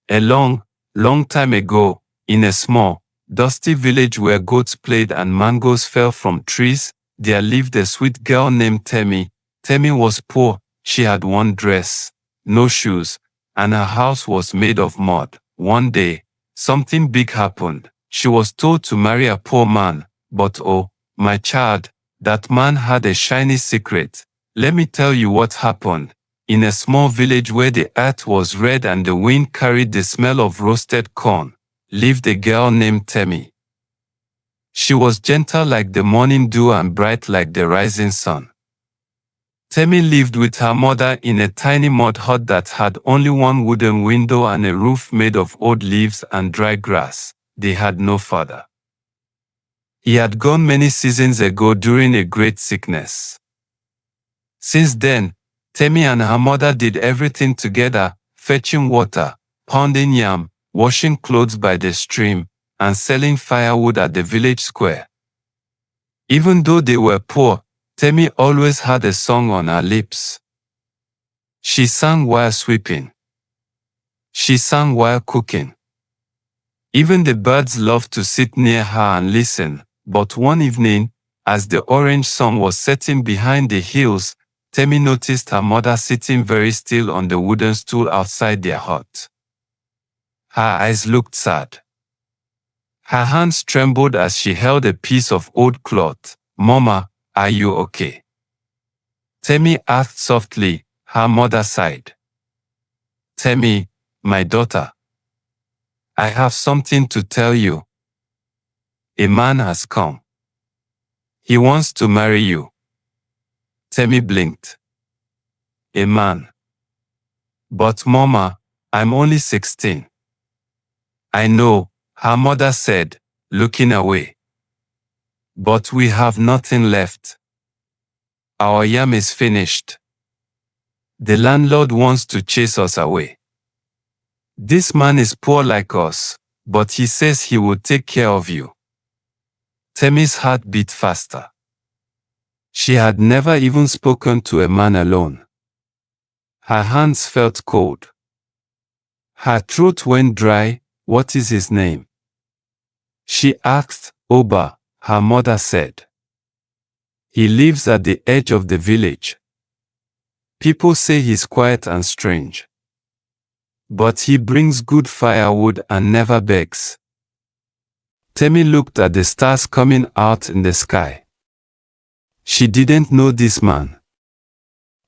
A long, long time ago, in a small, dusty village where goats played and mangoes fell from trees, there lived a sweet girl named Temi. Temi was poor, she had one dress, no shoes, and her house was made of mud. One day, something big happened. She was told to marry a poor man, but oh, my child, that man had a shiny secret. Let me tell you what happened. In a small village where the earth was red and the wind carried the smell of roasted corn, lived a girl named Temi. She was gentle like the morning dew and bright like the rising sun. Temi lived with her mother in a tiny mud hut that had only one wooden window and a roof made of old leaves and dry grass. They had no father. He had gone many seasons ago during a great sickness. Since then, Temi and her mother did everything together, fetching water, pounding yam, washing clothes by the stream, and selling firewood at the village square. Even though they were poor, Temi always had a song on her lips. She sang while sweeping. She sang while cooking. Even the birds loved to sit near her and listen, but one evening, as the orange sun was setting behind the hills, Temi noticed her mother sitting very still on the wooden stool outside their hut. Her eyes looked sad. Her hands trembled as she held a piece of old cloth. "Mama, are you okay?" Temi asked softly. Her mother sighed. "Temi, my daughter, I have something to tell you. A man has come. He wants to marry you." Temi blinked. "A man? But Mama, I'm only 16. "I know," her mother said, looking away. "But we have nothing left. Our yam is finished. The landlord wants to chase us away. This man is poor like us, but he says he will take care of you." Temi's heart beat faster. She had never even spoken to a man alone. Her hands felt cold. Her throat went dry. "What is his name?" she asked. "Oba," her mother said. "He lives at the edge of the village. People say he's quiet and strange. But he brings good firewood and never begs." Temi looked at the stars coming out in the sky. She didn't know this man.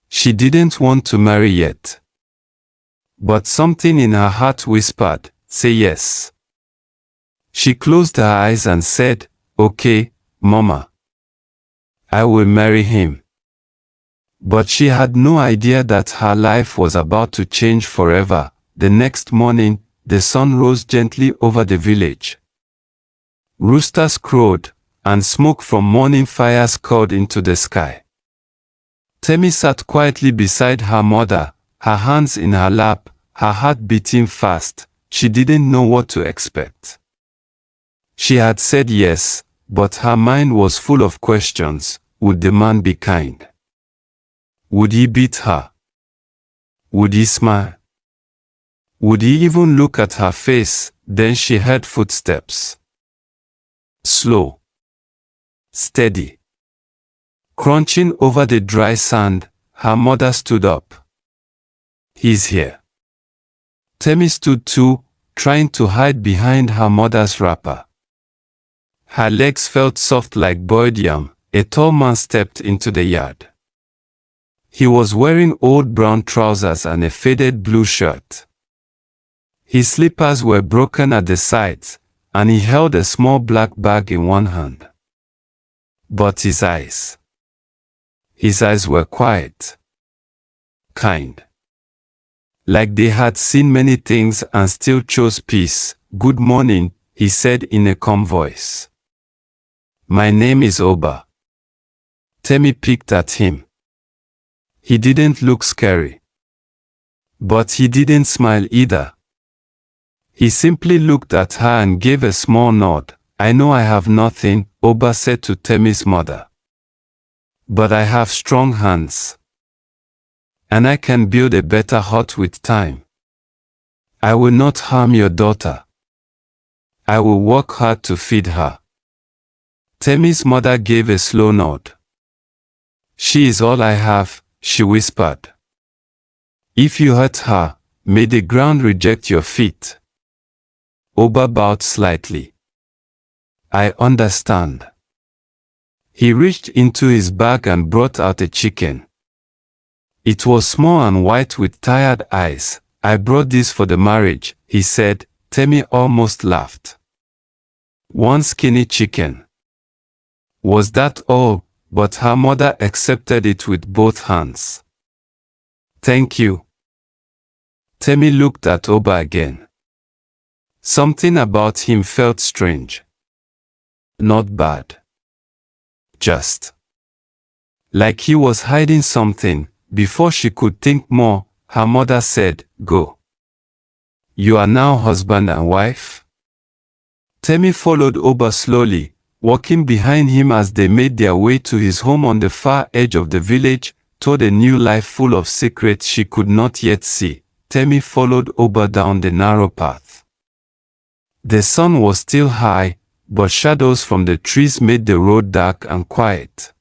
She didn't want to marry yet. But something in her heart whispered, "Say yes." She closed her eyes and said, "Okay, Mama. I will marry him." But she had no idea that her life was about to change forever. The next morning, the sun rose gently over the village. Roosters crowed, and smoke from morning fires curled into the sky. Temi sat quietly beside her mother, her hands in her lap, her heart beating fast. She didn't know what to expect. She had said yes, but her mind was full of questions. Would the man be kind? Would he beat her? Would he smile? Would he even look at her face? Then she heard footsteps. Slow. Steady. Crunching over the dry sand, her mother stood up. "He's here." Temi stood too, trying to hide behind her mother's wrapper. Her legs felt soft like boiled yam. A tall man stepped into the yard. He was wearing old brown trousers and a faded blue shirt. His slippers were broken at the sides, and he held a small black bag in one hand. But his eyes were quiet, kind. Like they had seen many things and still chose peace. "Good morning," he said in a calm voice. "My name is Oba." Temi peeked at him. He didn't look scary. But he didn't smile either. He simply looked at her and gave a small nod. "I know I have nothing," Oba said to Temi's mother. "But I have strong hands. And I can build a better hut with time. I will not harm your daughter. I will work hard to feed her. Temi's mother gave a slow nod. She is all I have, she whispered. If you hurt her, may the ground reject your feet. Oba bowed slightly. I understand. He reached into his bag and brought out a chicken. It was small and white with tired eyes. I brought this for the marriage, he said. Temi almost laughed. One skinny chicken. Was that all? But her mother accepted it with both hands. Thank you. Temi looked at Oba again. Something about him felt strange. Not bad. Just like he was hiding something. Before she could think more, her mother said, Go. You are now husband and wife? Temi followed Oba slowly, walking behind him as they made their way to his home on the far edge of the village, toward a new life full of secrets she could not yet see. Temi followed Oba down the narrow path. The sun was still high, but shadows from the trees made the road dark and quiet.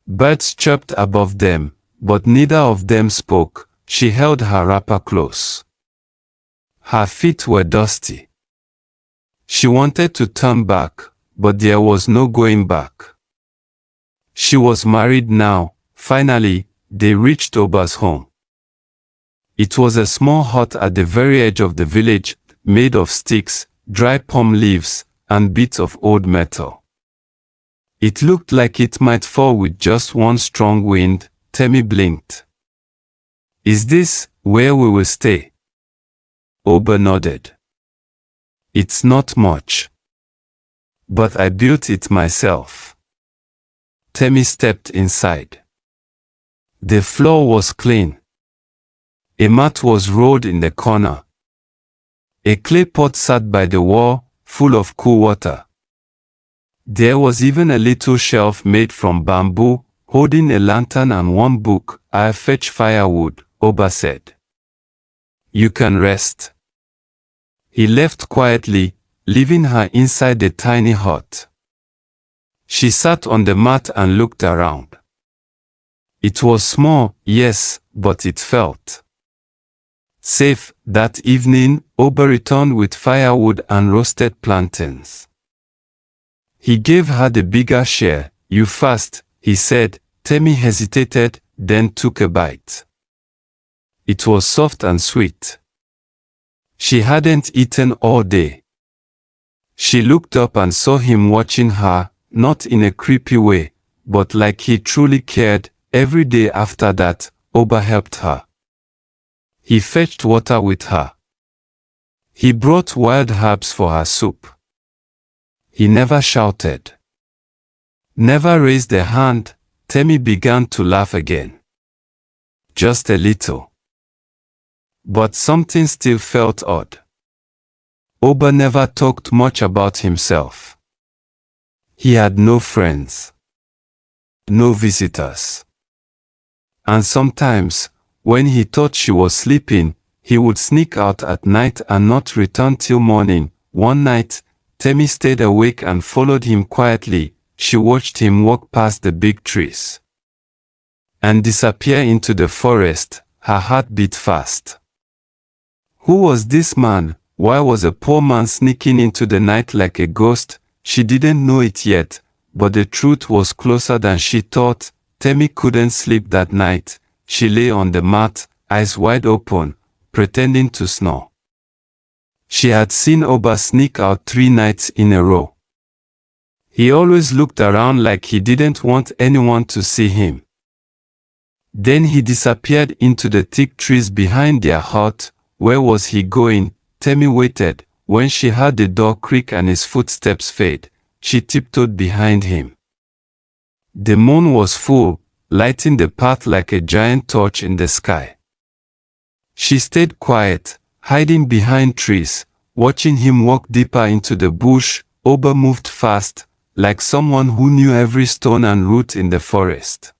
Birds chirped above them, but neither of them spoke. She held her wrapper close. Her feet were dusty. She wanted to turn back, but there was no going back. She was married now. Finally, they reached Oba's home. It was a small hut at the very edge of the village, made of sticks, dry palm leaves, and bits of old metal. It looked like it might fall with just one strong wind. Temi blinked. Is this where we will stay? Oba nodded. It's not much. But I built it myself. Temi stepped inside. The floor was clean. A mat was rolled in the corner. A clay pot sat by the wall, full of cool water. There was even a little shelf made from bamboo, holding a lantern and one book. I'll fetch firewood, Oba said. You can rest. He left quietly, leaving her inside the tiny hut. She sat on the mat and looked around. It was small, yes, but it felt safe. That evening, Oba returned with firewood and roasted plantains. He gave her the bigger share. You first, he said. Temi hesitated, then took a bite. It was soft and sweet. She hadn't eaten all day. She looked up and saw him watching her, not in a creepy way, but like he truly cared. Every day after that, Oba helped her. He fetched water with her. He brought wild herbs for her soup. He never shouted. Never raised a hand. Temi began to laugh again. Just a little. But something still felt odd. Oba never talked much about himself. He had no friends. No visitors. And sometimes, when he thought she was sleeping, he would sneak out at night and not return till morning. One night, Temi stayed awake and followed him quietly. She watched him walk past the big trees and disappear into the forest. Her heart beat fast. Who was this man? Why was a poor man sneaking into the night like a ghost? She didn't know it yet, but the truth was closer than she thought. Temi couldn't sleep that night. She lay on the mat, eyes wide open, pretending to snore. She had seen Oba sneak out 3 nights in a row. He always looked around like he didn't want anyone to see him. Then he disappeared into the thick trees behind their hut. Where was he going? Temi waited. When she heard the door creak and his footsteps fade, she tiptoed behind him. The moon was full, lighting the path like a giant torch in the sky. She stayed quiet, hiding behind trees, watching him walk deeper into the bush. Oba moved fast, like someone who knew every stone and root in the forest.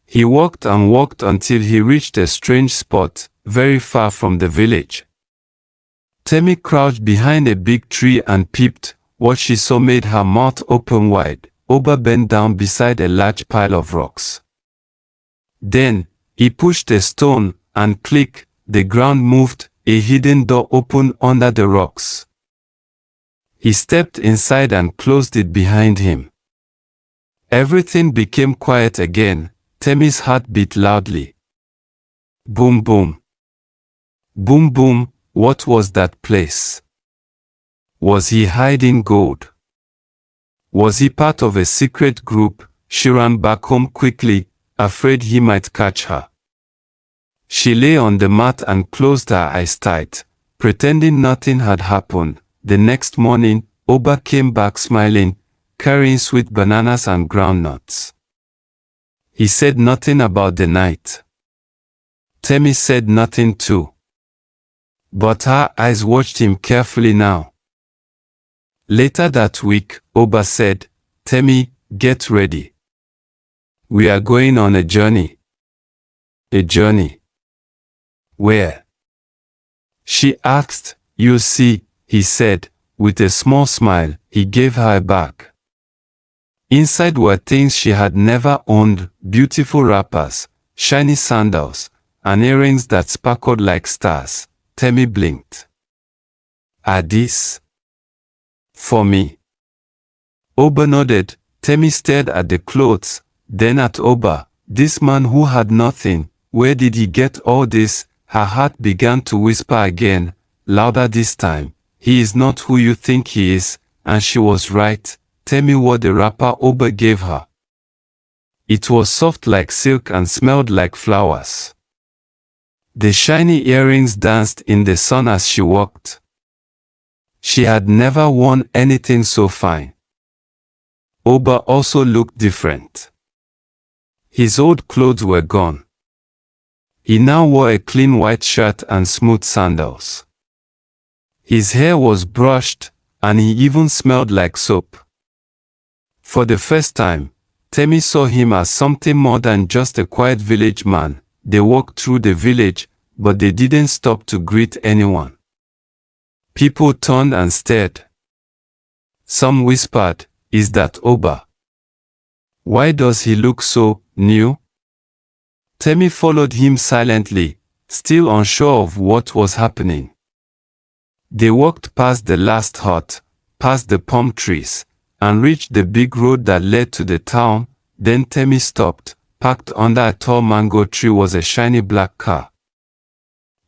He walked and walked until he reached a strange spot. very far from the village. Temi crouched behind a big tree and peeped. What she saw made her mouth open wide. Oba bent down beside a large pile of rocks. Then, he pushed a stone, and click, the ground moved, a hidden door opened under the rocks. He stepped inside and closed it behind him. Everything became quiet again. Temi's heart beat loudly. Boom boom. Boom boom, what was that place? Was he hiding gold? Was he part of a secret group? She ran back home quickly, afraid he might catch her. She lay on the mat and closed her eyes tight, pretending nothing had happened. The next morning, Oba came back smiling, carrying sweet bananas and groundnuts. He said nothing about the night. Temi said nothing too. But her eyes watched him carefully now. Later that week, Oba said, "Temi, get ready. We are going on a journey." "A journey? Where?" she asked. "You'll see," he said, with a small smile. He gave her a bag. Inside were things she had never owned, beautiful wrappers, shiny sandals, and earrings that sparkled like stars. Temi blinked. "Are these for me?" Oba nodded. Temi stared at the clothes, then at Oba. This man who had nothing, where did he get all this? Her heart began to whisper again, louder this time. He is not who you think he is, and she was right. Temi wore the wrapper Oba gave her. It was soft like silk and smelled like flowers. The shiny earrings danced in the sun as she walked. She had never worn anything so fine. Oba also looked different. His old clothes were gone. He now wore a clean white shirt and smooth sandals. His hair was brushed, and he even smelled like soap. For the first time, Temi saw him as something more than just a quiet village man. They walked through the village, but they didn't stop to greet anyone. People turned and stared. Some whispered, "Is that Oba? Why does he look so new?" Temi followed him silently, still unsure of what was happening. They walked past the last hut, past the palm trees, and reached the big road that led to the town. Then Temi stopped. Packed under a tall mango tree was a shiny black car.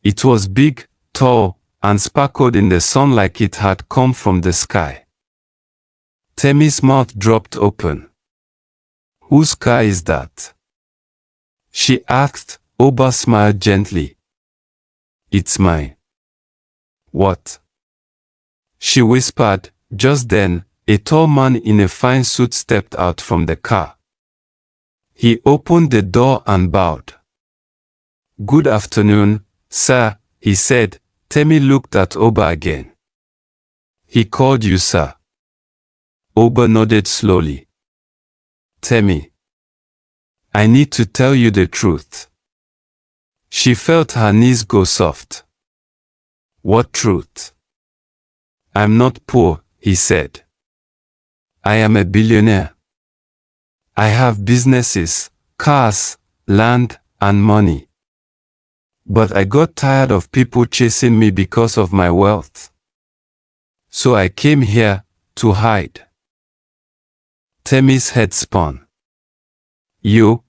It was big, tall, and sparkled in the sun like it had come from the sky. Temi's mouth dropped open. "Whose car is that?" she asked. Oba smiled gently. "It's mine." "What?" she whispered. Just then, a tall man in a fine suit stepped out from the car. He opened the door and bowed. "Good afternoon, sir," he said. Temi looked at Oba again. "He called you sir." Oba nodded slowly. "Temi, I need to tell you the truth." She felt her knees go soft. "What truth?" "I'm not poor," he said. "I am a billionaire. I have businesses, cars, land, and money. But I got tired of people chasing me because of my wealth. So I came here to hide." Temi's head spun. You're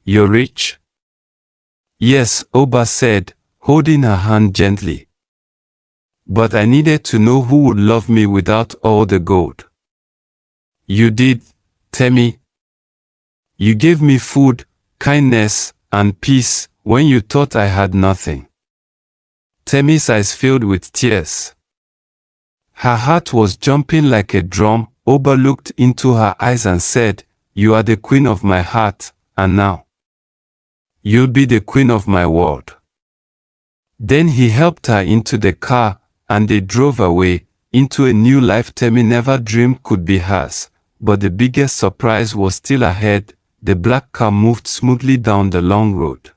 rich?" "Yes," Oba said, holding her hand gently. "But I needed to know who would love me without all the gold." "You did, Temi. You gave me food, kindness, and peace when you thought I had nothing." Temi's eyes filled with tears. Her heart was jumping like a drum. Oba looked into her eyes and said, "You are the queen of my heart, and now you'll be the queen of my world." Then he helped her into the car, and they drove away, into a new life Temi never dreamed could be hers. But the biggest surprise was still ahead. The black car moved smoothly down the long road.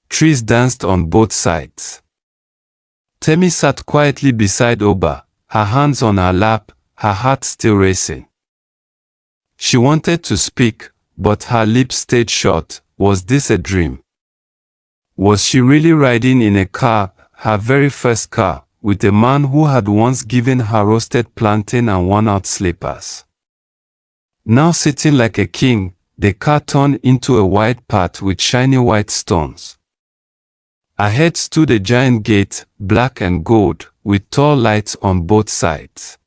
Trees danced on both sides. Temi sat quietly beside Oba, her hands on her lap, her heart still racing. She wanted to speak, but her lips stayed shut. Was this a dream? Was she really riding in a car, her very first car, with a man who had once given her roasted plantain and worn-out slippers? Now sitting like a king, the car turned into a wide path with shiny white stones. Ahead stood a giant gate, black and gold, with tall lights on both sides.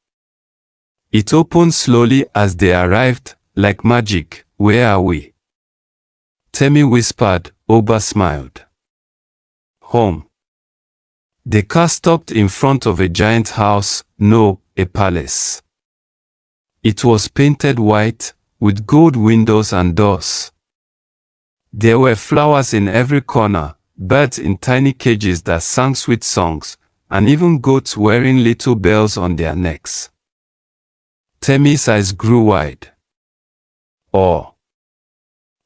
It opened slowly as they arrived, like magic. Where are we? Temi whispered. Oba smiled. Home. The car stopped in front of a giant house, no, a palace. It was painted white, with gold windows and doors. There were flowers in every corner, birds in tiny cages that sang sweet songs, and even goats wearing little bells on their necks. Temi's eyes grew wide. Oh,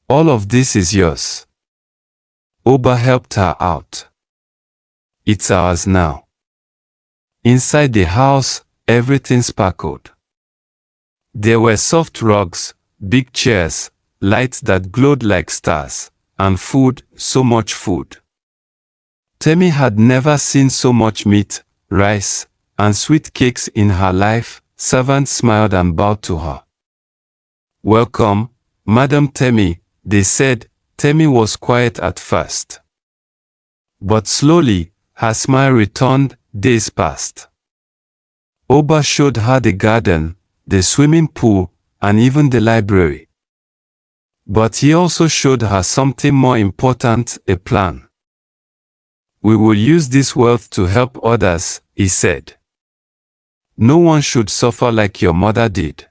all of this is yours. Oba helped her out. It's ours now. Inside the house, everything sparkled. There were soft rugs, big chairs, lights that glowed like stars, and food, so much food. Temi had never seen so much meat, rice, and sweet cakes in her life. Servants smiled and bowed to her. Welcome, Madam Temi, they said. Temi was quiet at first. But slowly, her smile returned. Days passed. Oba showed her the garden, the swimming pool, and even the library. But he also showed her something more important, a plan. We will use this wealth to help others, he said. No one should suffer like your mother did.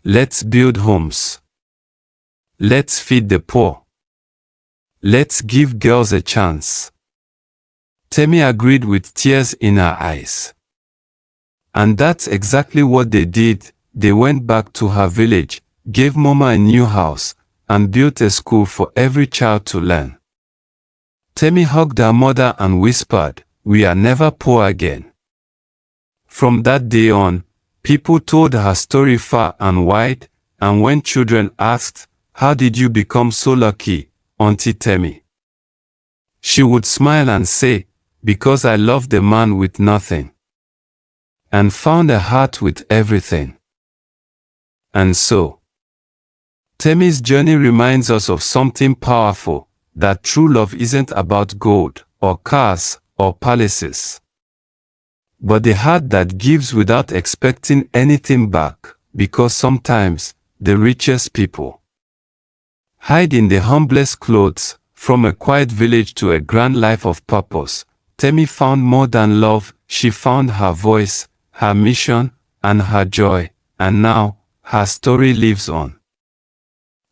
Let's build homes. Let's feed the poor. Let's give girls a chance. Temi agreed with tears in her eyes. And that's exactly what they did. They went back to her village, gave Mama a new house, and built a school for every child to learn. Temi hugged her mother and whispered, "We are never poor again." From that day on, people told her story far and wide, and when children asked, "How did you become so lucky, Auntie Temi?" she would smile and say, "Because I loved a man with nothing, and found a heart with everything." And so, Temi's journey reminds us of something powerful, that true love isn't about gold, or cars, or palaces, but the heart that gives without expecting anything back, because sometimes, the richest people hide in the humblest clothes. From a quiet village to a grand life of purpose, Temi found more than love. She found her voice, her mission, and her joy, and now, her story lives on.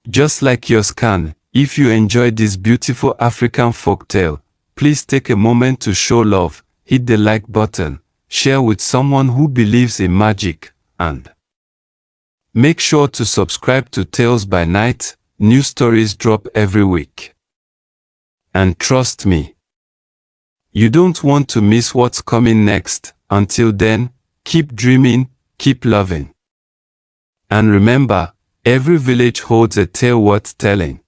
Just like yours can. If you enjoyed this beautiful African folktale, please take a moment to show love, hit the like button, share with someone who believes in magic, and make sure to subscribe to Tales by Night. New stories drop every week. And trust me, you don't want to miss what's coming next. Until then, keep dreaming, keep loving. And remember, every village holds a tale worth telling.